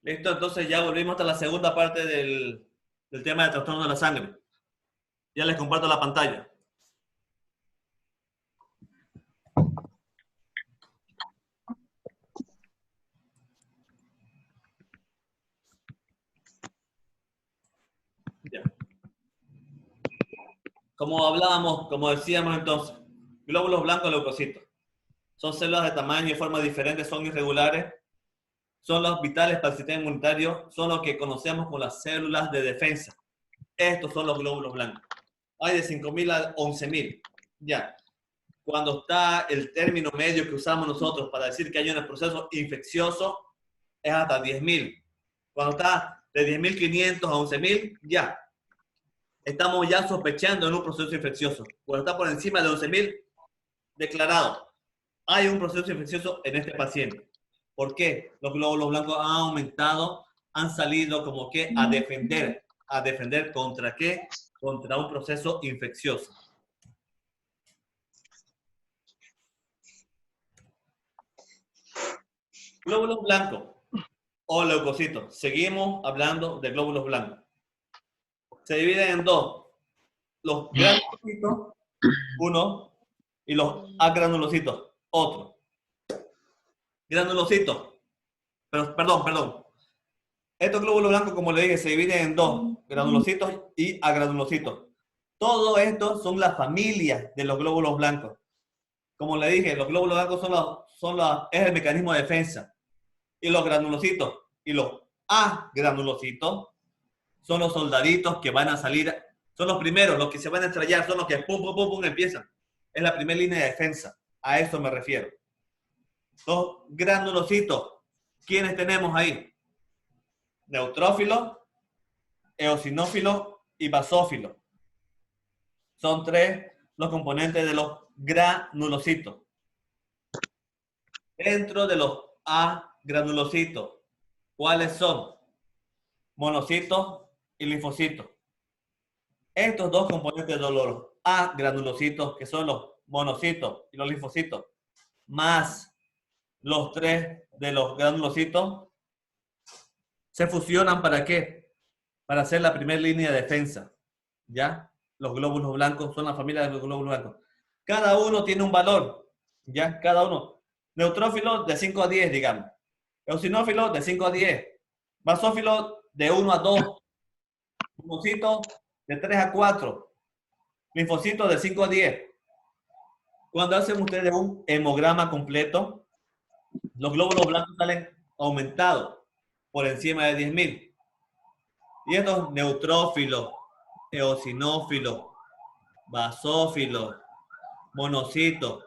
Listo, entonces ya volvimos hasta la segunda parte del tema de trastorno de la sangre. Ya les comparto la pantalla. Ya. Como hablábamos, como decíamos entonces, glóbulos blancos leucocitos. Son células de tamaño y forma diferentes, son irregulares, son los vitales para el sistema inmunitario, son los que conocemos como las células de defensa. Estos son los glóbulos blancos. Hay de 5.000 a 11.000. Ya. Cuando está el término medio que usamos nosotros para decir que hay un proceso infeccioso, es hasta 10.000. Cuando está de 10.500 a 11.000, ya. Estamos ya sospechando en un proceso infeccioso. Cuando está por encima de 11.000, declarado. Hay un proceso infeccioso en este paciente. ¿Por qué? Los glóbulos blancos han aumentado, han salido como que a defender. ¿A defender contra qué? Contra un proceso infeccioso. Glóbulos blancos o leucocitos. Seguimos hablando de glóbulos blancos. Se dividen en dos. Los granulocitos, uno, y los agranulocitos, otro. Granulocitos. Perdón. Estos glóbulos blancos, como le dije, se dividen en dos, granulocitos y agranulocitos. Todo esto son las familias de los glóbulos blancos. Como le dije, los glóbulos blancos es el mecanismo de defensa. Y los granulocitos y los agranulocitos son los soldaditos que van a salir, son los primeros, los que se van a estrellar, son los que pum, empiezan. Es la primera línea de defensa. A eso me refiero. Los granulocitos, ¿quiénes tenemos ahí? Neutrófilo, eosinófilo y basófilo. Son tres los componentes de los granulocitos. Dentro de los agranulocitos, ¿cuáles son? Monocitos y linfocitos. Estos dos componentes de los agranulocitos, que son los monocitos y los linfocitos, más los tres de los granulocitos, se fusionan ¿para qué? Para hacer la primera línea de defensa. ¿Ya? Los glóbulos blancos son la familia de los glóbulos blancos. Cada uno tiene un valor. ¿Ya? Cada uno. Neutrófilo de 5 a 10, digamos. Eosinófilo de 5 a 10. Basófilo de 1 a 2. Monocito de 3 a 4. Linfocitos de 5 a 10. Cuando hacen ustedes un hemograma completo, los glóbulos blancos salen aumentados por encima de 10.000. Y estos neutrófilos, eosinófilos, basófilos, monocitos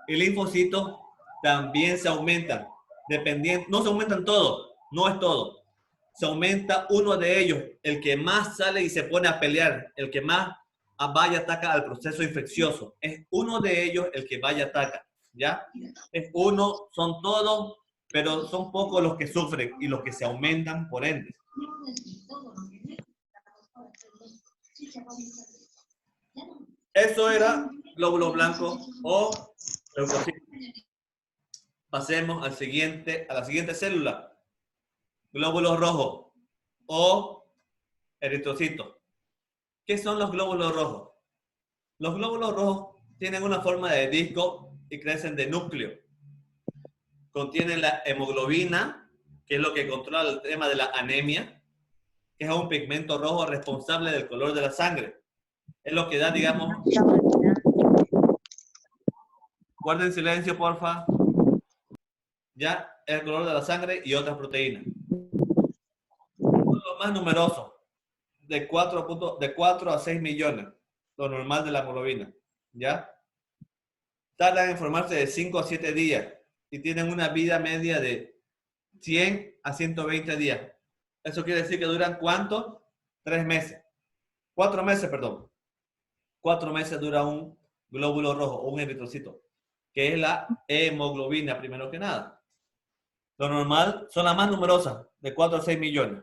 y linfocitos también se aumentan. Dependiendo, no se aumentan todos, no es todo. Se aumenta uno de ellos, el que más sale y se pone a pelear, el que más vaya ataca al proceso infeccioso. Es uno de ellos el que vaya ataca, ¿ya? Es uno, son todos, pero son pocos los que sufren y los que se aumentan por ende. Eso era glóbulos blancos o leucocitos. Pasemos a la siguiente célula. Glóbulos rojos o eritrocitos. ¿Qué son los glóbulos rojos? Los glóbulos rojos tienen una forma de disco y crecen de núcleo. Contienen la hemoglobina, que es lo que controla el tema de la anemia, que es un pigmento rojo responsable del color de la sangre. Es lo que da, digamos... Guarden silencio, porfa. Ya, el color de la sangre y otras proteínas. Son los más numerosos, de 4 a 6 millones, lo normal de la hemoglobina. ¿Ya? Tardan en formarse de 5 a 7 días y tienen una vida media de 100 a 120 días. Eso quiere decir que duran ¿cuánto? 3 meses. 4 meses, perdón. 4 meses dura un glóbulo rojo o un eritrocito, que es la hemoglobina, primero que nada. Lo normal son las más numerosas, de 4 a 6 millones.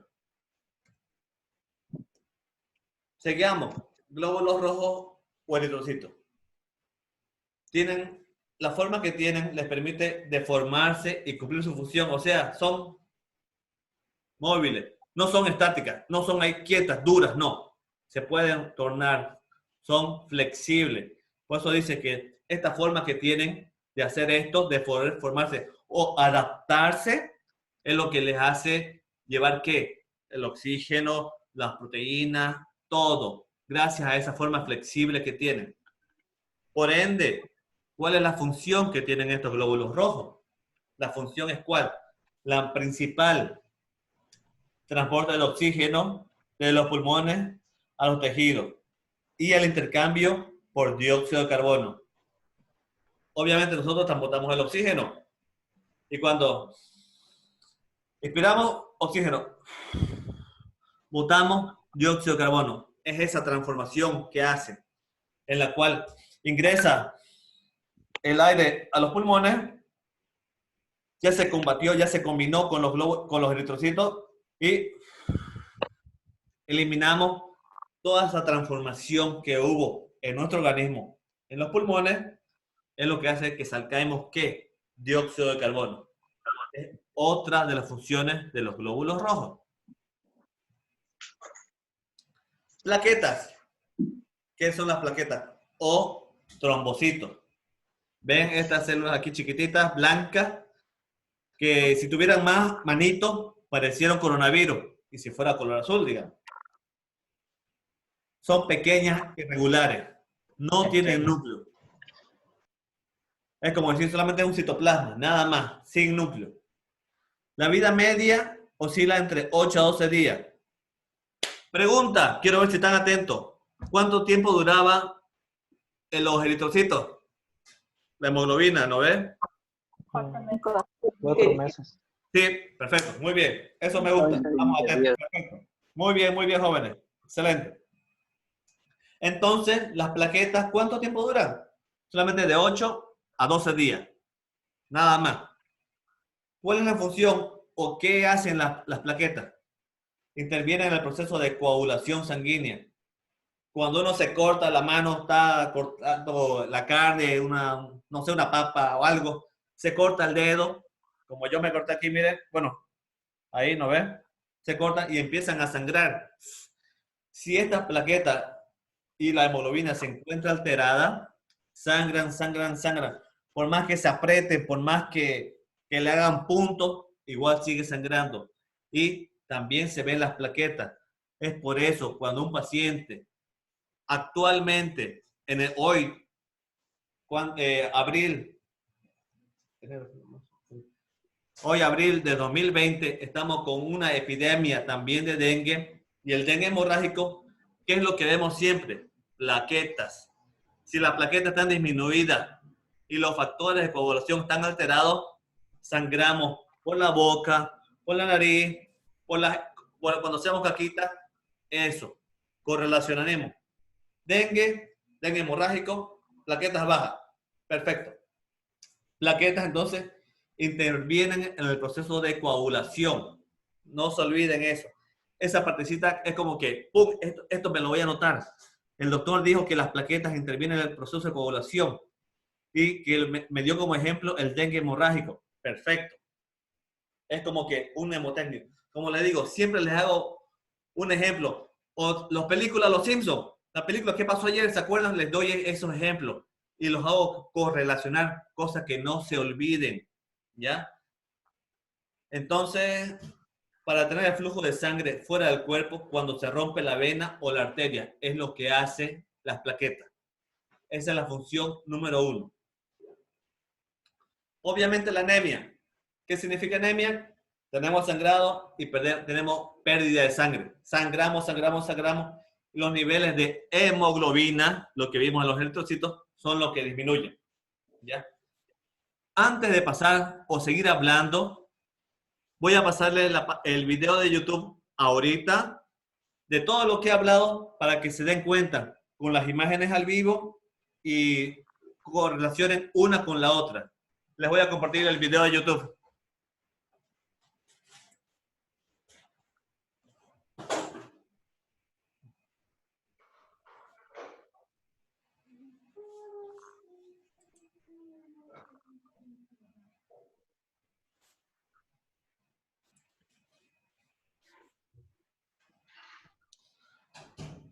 Seguimos. Glóbulos rojos o eritrocitos. Tienen, la forma que tienen les permite deformarse y cumplir su función. O sea, son móviles. No son estáticas, no son ahí quietas, duras, no. Se pueden tornar, son flexibles. Por eso dice que esta forma que tienen de hacer esto, de poder formarse o adaptarse, es lo que les hace llevar ¿qué? El oxígeno, las proteínas, todo, gracias a esa forma flexible que tienen. Por ende, ¿cuál es la función que tienen estos glóbulos rojos? La función es ¿cuál? La principal, transporte del oxígeno de los pulmones a los tejidos y el intercambio por dióxido de carbono. Obviamente nosotros transportamos el oxígeno y cuando inspiramos oxígeno, botamos dióxido de carbono. Es esa transformación que hace, en la cual ingresa el aire a los pulmones, ya se combatió, ya se combinó con los globos, con los eritrocitos y eliminamos toda esa transformación que hubo en nuestro organismo, en los pulmones, es lo que hace que salgamos ¿qué? Dióxido de carbono. Es otra de las funciones de los glóbulos rojos. Plaquetas. ¿Qué son las plaquetas? O trombocitos. ¿Ven estas células aquí chiquititas, blancas? Que si tuvieran más manitos, parecieran coronavirus. Y si fuera color azul, digamos. Son pequeñas, irregulares. No tienen núcleo. Es como decir solamente un citoplasma, nada más, sin núcleo. La vida media oscila entre 8 a 12 días. Pregunta, quiero ver si están atentos. ¿Cuánto tiempo duraba en los eritrocitos? La hemoglobina, ¿no ves? 4 meses. Sí, perfecto, muy bien. Eso me gusta. Vamos atentos. Perfecto. Muy bien, jóvenes. Excelente. Entonces, las plaquetas, ¿cuánto tiempo duran? Solamente de 8 a 12 días. Nada más. ¿Cuál es la función o qué hacen las plaquetas? Intervienen en el proceso de coagulación sanguínea. Cuando uno se corta la mano, está cortando la carne, no sé, una papa o algo, se corta el dedo, como yo me corté aquí, miren, bueno, ahí, ¿no ves? Se cortan y empiezan a sangrar. Si estas plaquetas y la hemoglobina se encuentra alterada, sangran. Por más que se aprieten, por más que le hagan puntos, igual sigue sangrando. Y también se ven las plaquetas. Es por eso cuando un paciente actualmente, hoy, abril de 2020, estamos con una epidemia también de dengue y el dengue hemorrágico, ¿qué es lo que vemos siempre? Plaquetas. Si las plaquetas están disminuidas y los factores de coagulación están alterados, sangramos por la boca, por la nariz, cuando hacemos caquita, eso, correlacionaremos. Dengue hemorrágico, plaquetas bajas. Perfecto. Plaquetas entonces intervienen en el proceso de coagulación. No se olviden eso. Esa partecita es como que, ¡pum! Esto me lo voy a anotar. El doctor dijo que las plaquetas intervienen en el proceso de coagulación y que me dio como ejemplo el dengue hemorrágico. Perfecto. Es como que un hemotécnico. Como les digo, siempre les hago un ejemplo. O las películas Los Simpsons, la película ¿Qué pasó ayer? ¿Se acuerdan? Les doy esos ejemplos y los hago correlacionar cosas que no se olviden. ¿Ya? Entonces, para tener el flujo de sangre fuera del cuerpo, cuando se rompe la vena o la arteria, es lo que hace las plaquetas. Esa es la función número 1. Obviamente la anemia. ¿Qué significa anemia? Tenemos sangrado y tenemos pérdida de sangre. Sangramos. Los niveles de hemoglobina, lo que vimos en los eritrocitos, son los que disminuyen. ¿Ya? Antes de pasar o seguir hablando, voy a pasarle el video de YouTube ahorita de todo lo que he hablado para que se den cuenta con las imágenes al vivo y correlacionen una con la otra. Les voy a compartir el video de YouTube.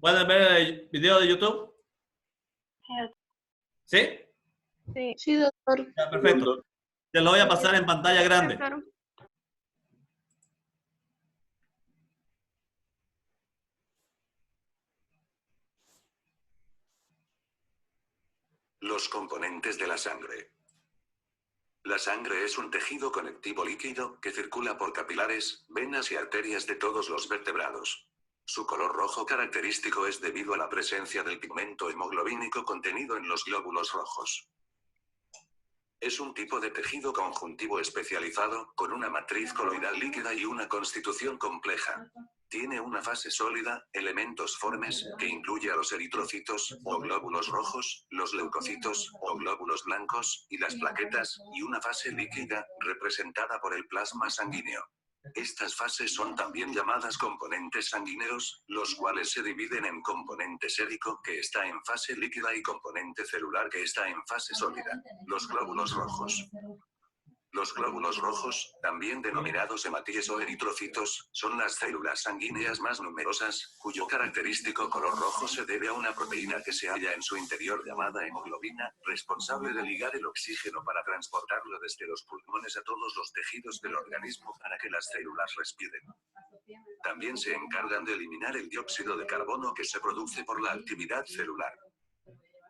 ¿Pueden ver el video de YouTube? ¿Sí? Sí. Sí, doctor. Ya, perfecto. Te lo voy a pasar en pantalla grande. Doctor. Los componentes de la sangre. La sangre es un tejido conectivo líquido que circula por capilares, venas y arterias de todos los vertebrados. Su color rojo característico es debido a la presencia del pigmento hemoglobínico contenido en los glóbulos rojos. Es un tipo de tejido conjuntivo especializado, con una matriz coloidal líquida y una constitución compleja. Tiene una fase sólida, elementos formes, que incluye a los eritrocitos, o glóbulos rojos, los leucocitos, o glóbulos blancos, y las plaquetas, y una fase líquida, representada por el plasma sanguíneo. Estas fases son también llamadas componentes sanguíneos, los cuales se dividen en componente sérico, que está en fase líquida, y componente celular, que está en fase sólida. Los glóbulos rojos. Los glóbulos rojos, también denominados hematíes o eritrocitos, son las células sanguíneas más numerosas, cuyo característico color rojo se debe a una proteína que se halla en su interior llamada hemoglobina, responsable de ligar el oxígeno para transportarlo desde los pulmones a todos los tejidos del organismo para que las células respiren. También se encargan de eliminar el dióxido de carbono que se produce por la actividad celular.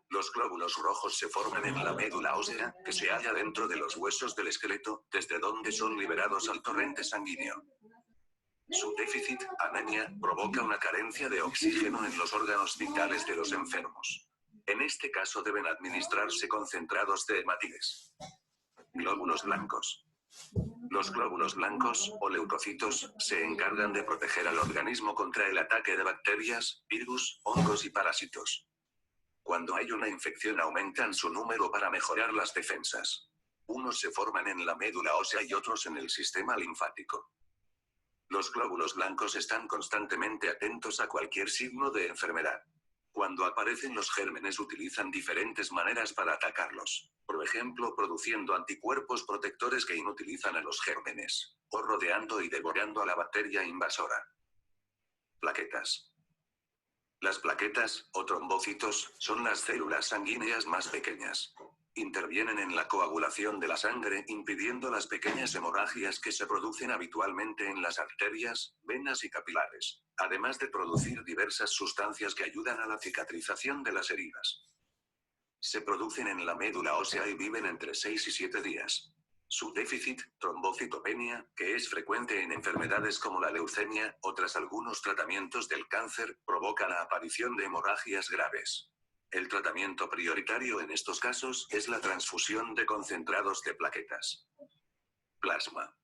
Los glóbulos rojos se forman en la médula ósea, que se halla dentro de los huesos del esqueleto, desde donde son liberados al torrente sanguíneo. Su déficit, anemia, provoca una carencia de oxígeno en los órganos vitales de los enfermos. En este caso deben administrarse concentrados de hematíes. Glóbulos blancos. Los glóbulos blancos, o leucocitos, se encargan de proteger al organismo contra el ataque de bacterias, virus, hongos y parásitos. Cuando hay una infección aumentan su número para mejorar las defensas. Unos se forman en la médula ósea y otros en el sistema linfático. Los glóbulos blancos están constantemente atentos a cualquier signo de enfermedad. Cuando aparecen los gérmenes utilizan diferentes maneras para atacarlos. Por ejemplo, produciendo anticuerpos protectores que inutilizan a los gérmenes, o rodeando y devorando a la bacteria invasora. Plaquetas. Las plaquetas, o trombocitos, son las células sanguíneas más pequeñas. Intervienen en la coagulación de la sangre, impidiendo las pequeñas hemorragias que se producen habitualmente en las arterias, venas y capilares, además de producir diversas sustancias que ayudan a la cicatrización de las heridas. Se producen en la médula ósea y viven entre 6 y 7 días. Su déficit, trombocitopenia, que es frecuente en enfermedades como la leucemia, o tras algunos tratamientos del cáncer, provoca la aparición de hemorragias graves. El tratamiento prioritario en estos casos es la transfusión de concentrados de plaquetas. Plasma.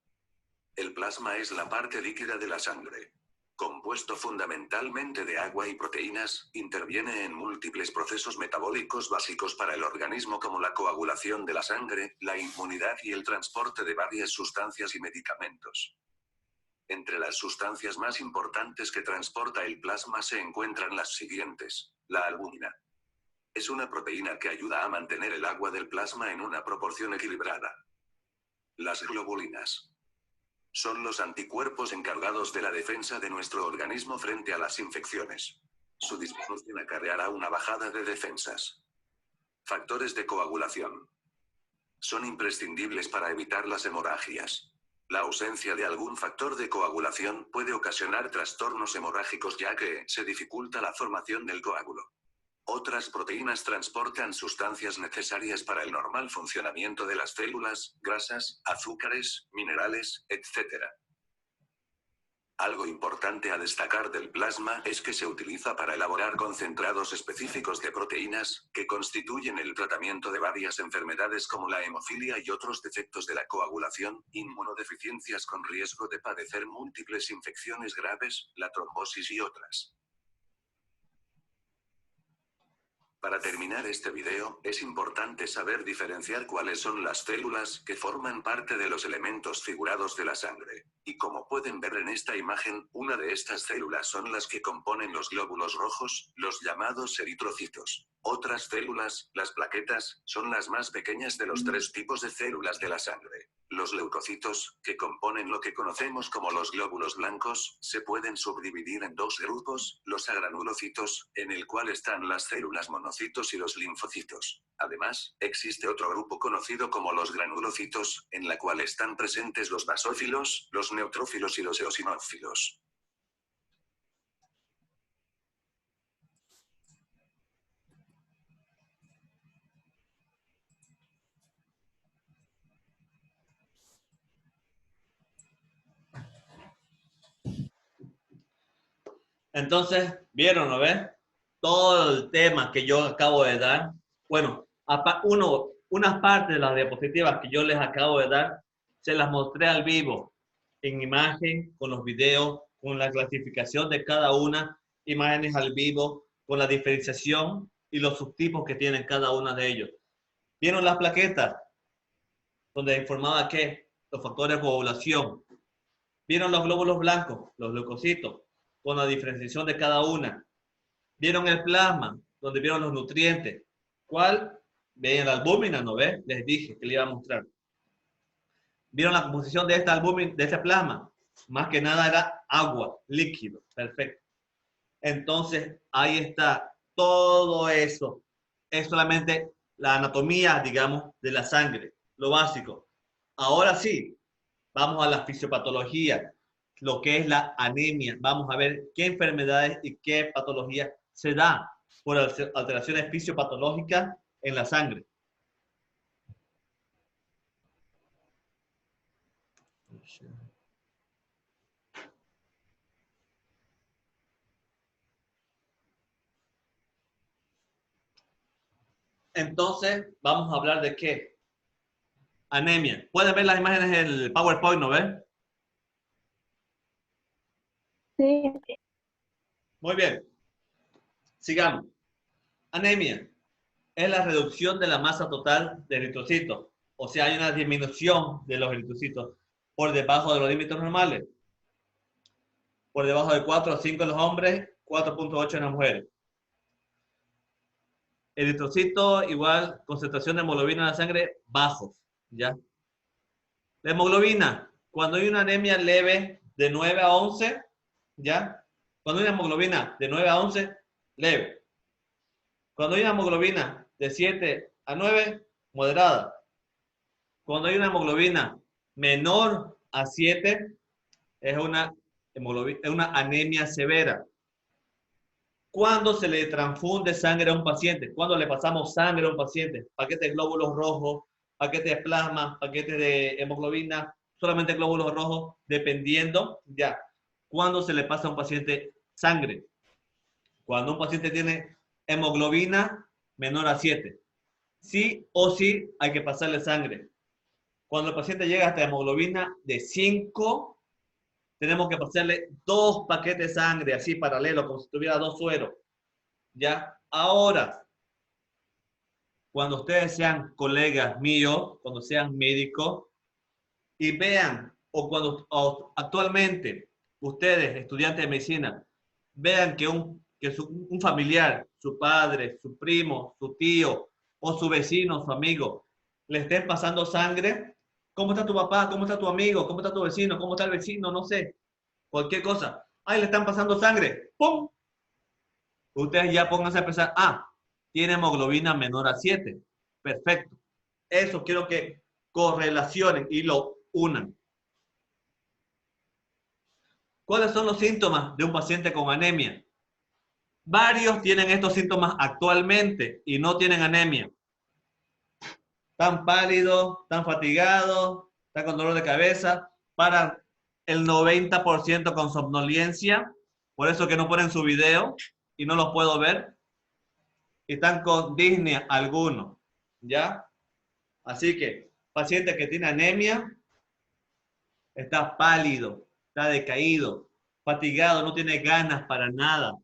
El plasma es la parte líquida de la sangre. Compuesto fundamentalmente de agua y proteínas, interviene en múltiples procesos metabólicos básicos para el organismo como la coagulación de la sangre, la inmunidad y el transporte de varias sustancias y medicamentos. Entre las sustancias más importantes que transporta el plasma se encuentran las siguientes. La albúmina. Es una proteína que ayuda a mantener el agua del plasma en una proporción equilibrada. Las globulinas. Son los anticuerpos encargados de la defensa de nuestro organismo frente a las infecciones. Su disminución acarreará una bajada de defensas. Factores de coagulación. Son imprescindibles para evitar las hemorragias. La ausencia de algún factor de coagulación puede ocasionar trastornos hemorrágicos ya que se dificulta la formación del coágulo. Otras proteínas transportan sustancias necesarias para el normal funcionamiento de las células, grasas, azúcares, minerales, etc. Algo importante a destacar del plasma es que se utiliza para elaborar concentrados específicos de proteínas, que constituyen el tratamiento de varias enfermedades como la hemofilia y otros defectos de la coagulación, inmunodeficiencias con riesgo de padecer múltiples infecciones graves, la trombosis y otras. Para terminar este video, es importante saber diferenciar cuáles son las células que forman parte de los elementos figurados de la sangre. Y como pueden ver en esta imagen, una de estas células son las que componen los glóbulos rojos, los llamados eritrocitos. Otras células, las plaquetas, son las más pequeñas de los 3 tipos de células de la sangre. Los leucocitos, que componen lo que conocemos como los glóbulos blancos, se pueden subdividir en dos grupos, los agranulocitos, en el cual están las células monocitos y los linfocitos. Además, existe otro grupo conocido como los granulocitos, en la cual están presentes los basófilos, los neutrófilos y los eosinófilos. Entonces, ¿vieron, no ves? Todo el tema que yo acabo de dar. Bueno, unas partes de las diapositivas que yo les acabo de dar, se las mostré al vivo, en imagen, con los videos, con la clasificación de cada una, imágenes al vivo, con la diferenciación y los subtipos que tienen cada una de ellos. ¿Vieron las plaquetas? Donde informaba que los factores de coagulación. ¿Vieron los glóbulos blancos, los leucocitos, con la diferenciación de cada una? ¿Vieron el plasma, donde vieron los nutrientes? ¿Cuál? Vean la albúmina, ¿no ves? Les dije que le iba a mostrar. ¿Vieron la composición de esta albúmina, de este plasma? Más que nada era agua, líquido. Perfecto. Entonces, ahí está. Todo eso es solamente la anatomía, digamos, de la sangre, lo básico. Ahora sí, vamos a la fisiopatología, lo que es la anemia. Vamos a ver qué enfermedades y qué patologías se da por alteraciones fisiopatológicas en la sangre. Entonces, vamos a hablar de qué. Anemia. Pueden ver las imágenes en el PowerPoint, ¿no ven? Sí. Muy bien. Sigamos. Anemia es la reducción de la masa total de eritrocitos. O sea, hay una disminución de los eritrocitos por debajo de los límites normales. Por debajo de 4 o 5 en los hombres, 4.8 en las mujeres. Eritrocito igual concentración de hemoglobina en la sangre bajos, ¿ya? La hemoglobina, cuando hay una anemia leve de 9 a 11, ¿ya? Cuando hay una hemoglobina de 9 a 11, leve. Cuando hay una hemoglobina de 7 a 9, moderada. Cuando hay una hemoglobina menor a 7, es una anemia severa. ¿Cuándo se le transfunde sangre a un paciente? ¿Cuándo le pasamos sangre a un paciente? Paquetes de glóbulos rojos, paquetes de plasma, paquetes de hemoglobina, solamente glóbulos rojos, dependiendo ya. ¿Cuándo se le pasa a un paciente sangre? Cuando un paciente tiene hemoglobina menor a 7. Sí o sí hay que pasarle sangre. Cuando el paciente llega hasta hemoglobina de 5, tenemos que pasarle 2 paquetes de sangre, así paralelo, como si tuviera 2 sueros. ¿Ya? Ahora, cuando ustedes sean colegas míos, cuando sean médicos, y vean, o actualmente ustedes, estudiantes de medicina, vean que un familiar, su padre, su primo, su tío, o su vecino, su amigo, le estén pasando sangre. ¿Cómo está tu papá? ¿Cómo está tu amigo? ¿Cómo está tu vecino? ¿Cómo está el vecino? No sé. Cualquier cosa. Ahí le están pasando sangre. ¡Pum! Ustedes ya pónganse a pensar, tiene hemoglobina menor a 7. Perfecto. Eso quiero que correlacionen y lo unan. ¿Cuáles son los síntomas de un paciente con anemia? Varios tienen estos síntomas actualmente y no tienen anemia. Están pálidos, están fatigados, están con dolor de cabeza, para el 90% con somnolencia, por eso que no ponen su video y no los puedo ver. Y están con disnea algunos, ¿ya? Así que, paciente que tiene anemia, está pálido, está decaído, fatigado, no tiene ganas para nada,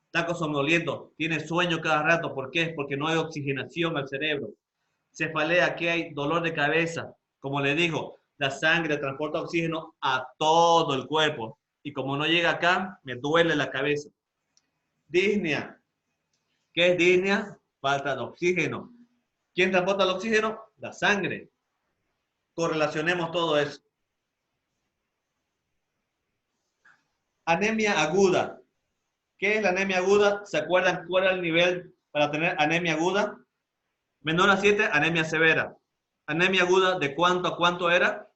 está somnoliento, tiene sueño cada rato. ¿Por qué? Porque no hay oxigenación al cerebro. Cefalea, que hay dolor de cabeza. Como le digo, la sangre transporta oxígeno a todo el cuerpo. Y como no llega acá, me duele la cabeza. Disnea. ¿Qué es disnea? Falta de oxígeno. ¿Quién transporta el oxígeno? La sangre. correlacionemos todo eso. Anemia aguda. ¿Qué es la anemia aguda? ¿Se acuerdan cuál era el nivel para tener anemia aguda? Menor a 7, anemia severa. Anemia aguda, ¿de cuánto a cuánto era?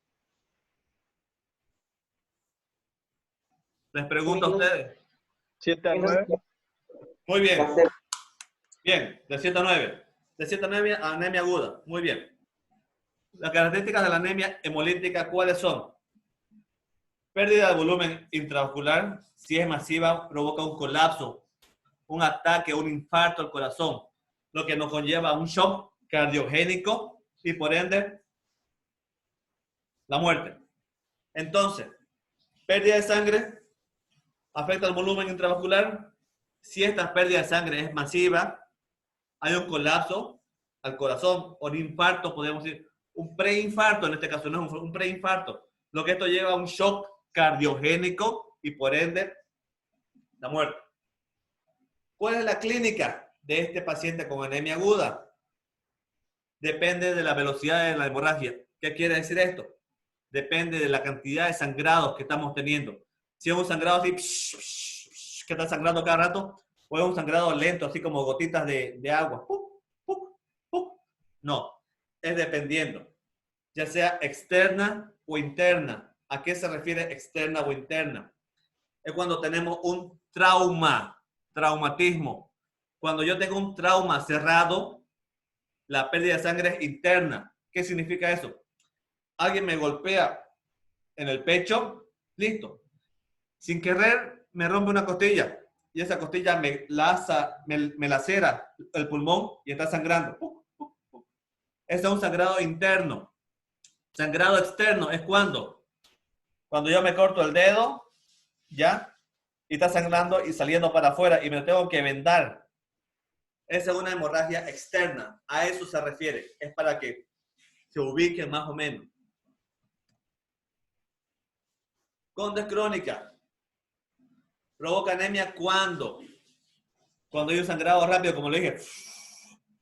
Les pregunto a ustedes. 7 a 9. Muy bien. Bien, de 7 a 9. De 7 a 9, anemia aguda. Muy bien. Las características de la anemia hemolítica, ¿cuáles son? Pérdida de volumen intravascular. Si es masiva, provoca un colapso, un ataque, un infarto al corazón, lo que nos conlleva a un shock cardiogénico y por ende la muerte. Entonces, pérdida de sangre afecta al volumen intravascular. Si esta pérdida de sangre es masiva, hay un colapso al corazón o un infarto, podemos decir, un preinfarto, en este caso no es un preinfarto, lo que esto lleva a un shock cardiogénico y por ende la muerte. ¿Cuál es la clínica de este paciente con anemia aguda? Depende de la velocidad de la hemorragia. ¿Qué quiere decir esto? Depende de la cantidad de sangrados que estamos teniendo. Si es un sangrado así, que está sangrando cada rato, o es un sangrado lento, así como gotitas de agua. No, es dependiendo, ya sea externa o interna. ¿A qué se refiere externa o interna? Es cuando tenemos un traumatismo. Cuando yo tengo un trauma cerrado, la pérdida de sangre es interna. ¿Qué significa eso? Alguien me golpea en el pecho, listo. Sin querer, me rompe una costilla y esa costilla me lacera el pulmón y está sangrando. Ese es un sangrado interno. Sangrado externo es cuando yo me corto el dedo, ¿ya? Y está sangrando y saliendo para afuera y me lo tengo que vendar. Esa es una hemorragia externa. A eso se refiere. Es para que se ubique más o menos. Condes crónica. Provoca anemia cuando hay un sangrado rápido, como le dije.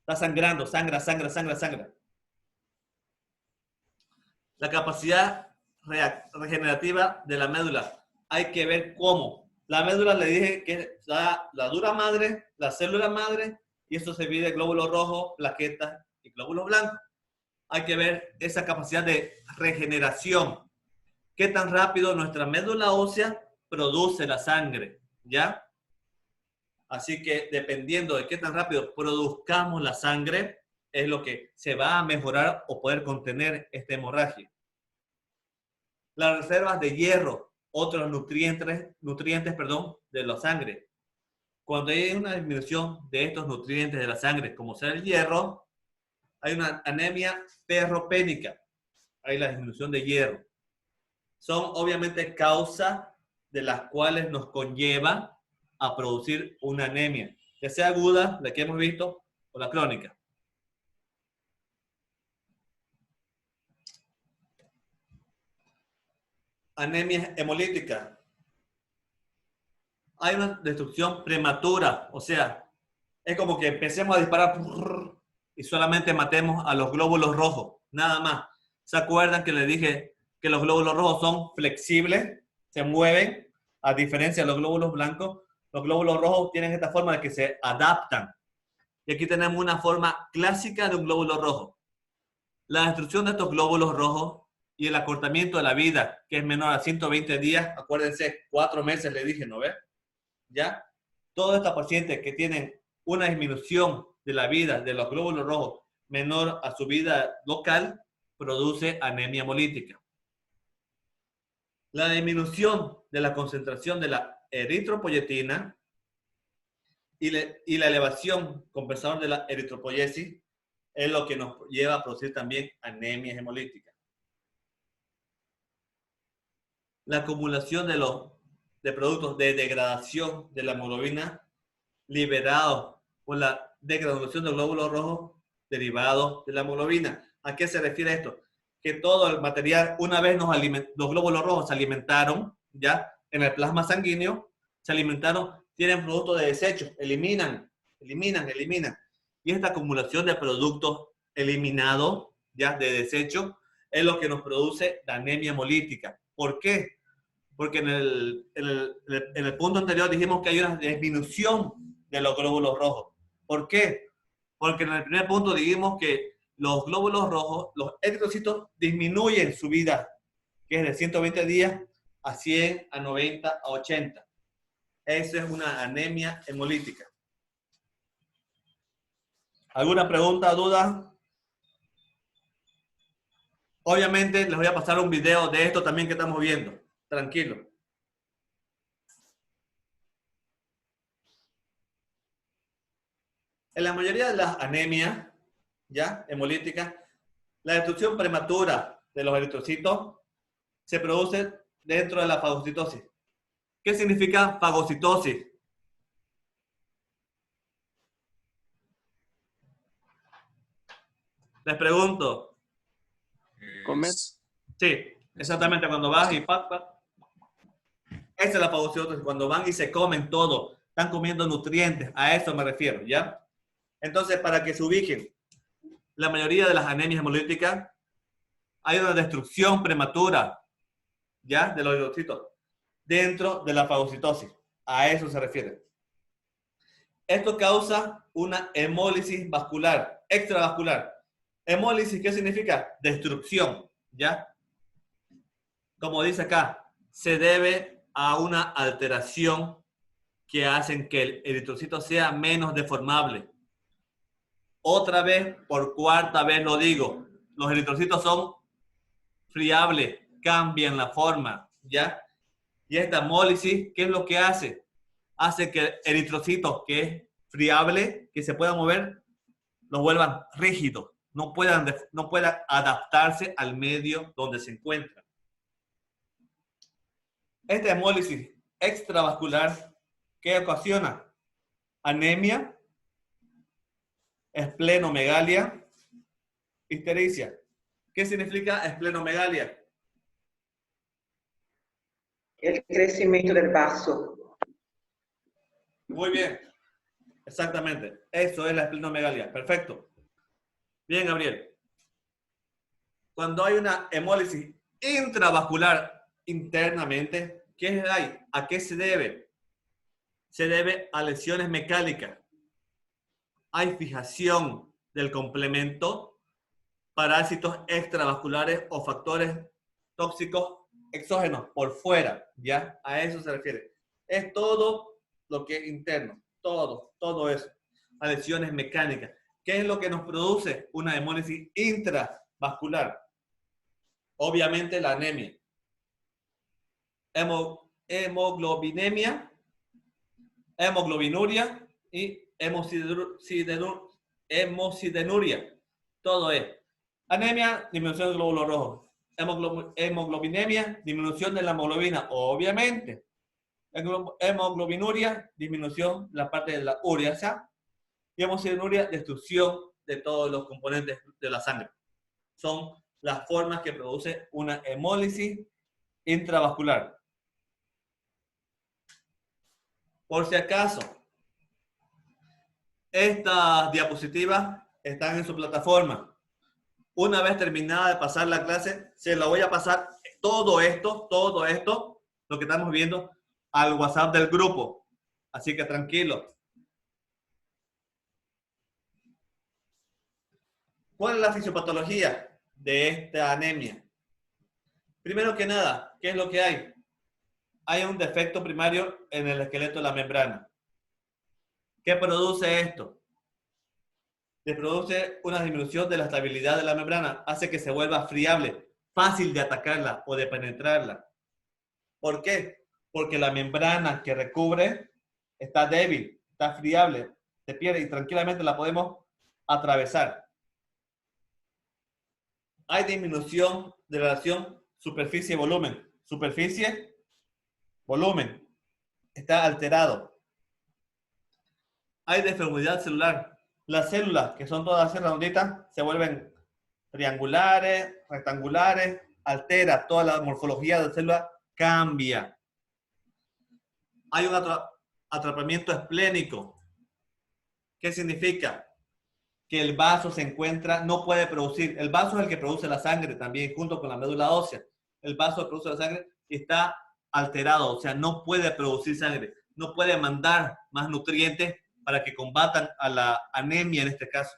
Está sangrando, sangra. La capacidad regenerativa de la médula. Hay que ver cómo. La médula le dije que la dura madre, la célula madre, y eso se divide en glóbulos rojos, plaquetas y glóbulos blancos. Hay que ver esa capacidad de regeneración. ¿Qué tan rápido nuestra médula ósea produce la sangre? ¿Ya? Así que dependiendo de qué tan rápido produzcamos la sangre, es lo que se va a mejorar o poder contener esta hemorragia. Las reservas de hierro, otros nutrientes de la sangre. Cuando hay una disminución de estos nutrientes de la sangre, como sea el hierro, hay una anemia ferropénica. Hay la disminución de hierro. Son obviamente causas de las cuales nos conlleva a producir una anemia, ya sea aguda, la que hemos visto, o la crónica. Anemia hemolítica. Hay una destrucción prematura, o sea, es como que empecemos a disparar y solamente matemos a los glóbulos rojos, nada más. ¿Se acuerdan que les dije que los glóbulos rojos son flexibles, se mueven, a diferencia de los glóbulos blancos? Los glóbulos rojos tienen esta forma de que se adaptan. Y aquí tenemos una forma clásica de un glóbulo rojo. La destrucción de estos glóbulos rojos y el acortamiento de la vida, que es menor a 120 días, acuérdense, 4 meses le dije, ¿no ve? ¿Ya? Todos estos pacientes que tienen una disminución de la vida de los glóbulos rojos menor a su vida local, produce anemia hemolítica. La disminución de la concentración de la eritropoyetina y la elevación compensador de la eritropoyesis es lo que nos lleva a producir también anemia hemolítica. La acumulación de productos de degradación de la hemoglobina liberados por la degranulación de glóbulos rojos derivados de la hemoglobina. ¿A qué se refiere esto? Que todo el material, una vez los glóbulos rojos se alimentaron, ya, en el plasma sanguíneo, se alimentaron, tienen productos de desecho, eliminan. Y esta acumulación de productos eliminados, ya, de desecho, es lo que nos produce la anemia hemolítica. ¿Por qué? Porque en el punto anterior dijimos que hay una disminución de los glóbulos rojos. ¿Por qué? Porque en el primer punto dijimos que los glóbulos rojos, los eritrocitos, disminuyen su vida, que es de 120 días a 100, a 90, a 80. Eso es una anemia hemolítica. ¿Alguna pregunta, duda? Obviamente les voy a pasar un video de esto también que estamos viendo. Tranquilo. En la mayoría de las anemias, ¿ya? Hemolíticas, la destrucción prematura de los eritrocitos se produce dentro de la fagocitosis. ¿Qué significa fagocitosis? Les pregunto. Comer. Sí, exactamente, cuando vas y esa es la fagocitosis, cuando van y se comen todo, están comiendo nutrientes, a eso me refiero, ¿ya? Entonces, para que se ubiquen, la mayoría de las anemias hemolíticas hay una destrucción prematura, ¿ya? De los eritrocitos dentro de la fagocitosis, a eso se refiere. Esto causa una hemólisis vascular, extravascular. Hemólisis, ¿qué significa? Destrucción, ¿ya? Como dice acá, se debe a una alteración que hacen que el eritrocito sea menos deformable. Otra vez, por cuarta vez lo digo, los eritrocitos son friables, cambian la forma, ¿ya? Y esta hemólisis, ¿qué es lo que hace? Hace que el eritrocito, que es friable, que se pueda mover, lo vuelvan rígido, no puedan adaptarse al medio donde se encuentran. Esta hemólisis extravascular, ¿qué ocasiona? Anemia, esplenomegalia, ictericia. ¿Qué significa esplenomegalia? El crecimiento del vaso. Muy bien, exactamente. Eso es la esplenomegalia. Perfecto. Bien, Gabriel. Cuando hay una hemólisis intravascular internamente, ¿qué hay? ¿A qué se debe? Se debe a lesiones mecánicas. Hay fijación del complemento, parásitos extravasculares o factores tóxicos exógenos por fuera, ¿ya? A eso se refiere. Es todo lo que es interno, todo eso. A lesiones mecánicas. ¿Qué es lo que nos produce una hemólisis intravascular? Obviamente la anemia. Hemoglobinemia, hemoglobinuria y hemosidenuria. Todo es. Anemia, disminución del glóbulo rojo. Hemoglobinemia, disminución de la hemoglobina, obviamente. Hemoglobinuria, disminución de la parte de la urea. Y hemosidenuria, destrucción de todos los componentes de la sangre. Son las formas que produce una hemólisis intravascular. Por si acaso, estas diapositivas están en su plataforma. Una vez terminada de pasar la clase, se la voy a pasar todo esto, lo que estamos viendo, al WhatsApp del grupo. Así que tranquilo. ¿Cuál es la fisiopatología de esta anemia? Primero que nada, ¿qué es lo que hay? Hay un defecto primario en el esqueleto de la membrana. ¿Qué produce esto? Le produce una disminución de la estabilidad de la membrana, hace que se vuelva friable, fácil de atacarla o de penetrarla. ¿Por qué? Porque la membrana que recubre está débil, está friable, se pierde y tranquilamente la podemos atravesar. Hay disminución de la relación superficie-volumen. Superficie, volumen. Está alterado. Hay deformidad celular. Las células, que son todas así redonditas, se vuelven triangulares, rectangulares, altera toda la morfología de la célula, cambia. Hay un atrapamiento esplénico. ¿Qué significa? que el vaso se encuentra, no puede producir. El vaso es el que produce la sangre también, junto con la médula ósea. El vaso que produce la sangre está alterado, o sea, no puede producir sangre, no puede mandar más nutrientes para que combatan a la anemia en este caso.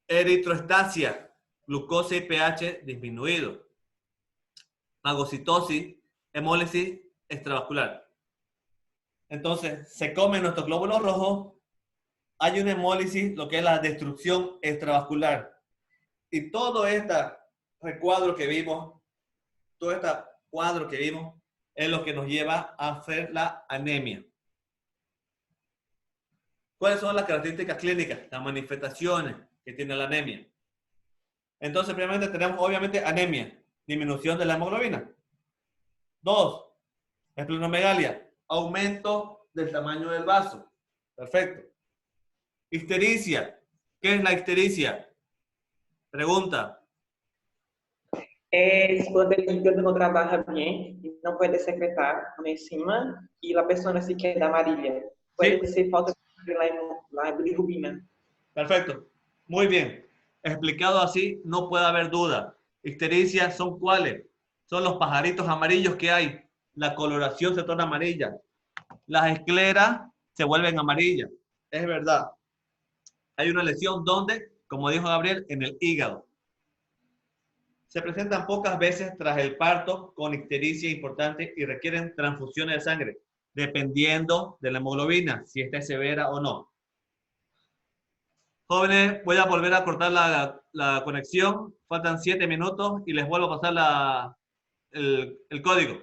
Eritroestasia, glucosa y pH disminuido. Fagocitosis, hemólisis extravascular. Entonces, se comen nuestros glóbulos rojos, hay una hemólisis, lo que es la destrucción extravascular. Y todo este recuadro que vimos, todo este cuadro que vimos, es lo que nos lleva a hacer la anemia. ¿Cuáles son las características clínicas? Las manifestaciones que tiene la anemia. Entonces, primeramente tenemos, obviamente, anemia, disminución de la hemoglobina. 2, esplenomegalia, aumento del tamaño del vaso. Perfecto. Ictericia. ¿Qué es la ictericia? Pregunta. Es cuando el hígado no trabaja bien y no puede secretar una enzima y la persona se queda amarilla. Puede ser falta de la bilirrubina. Perfecto. Muy bien. Explicado así, no puede haber duda. Ictericia son ¿cuáles? Son los pajaritos amarillos que hay. La coloración se torna amarilla. Las escleras se vuelven amarillas. Es verdad. Hay una lesión donde, como dijo Gabriel, en el hígado. Se presentan pocas veces tras el parto con ictericia importante y requieren transfusiones de sangre, dependiendo de la hemoglobina, si esta es severa o no. Jóvenes, voy a volver a cortar la conexión. Faltan 7 minutos y les vuelvo a pasar el código.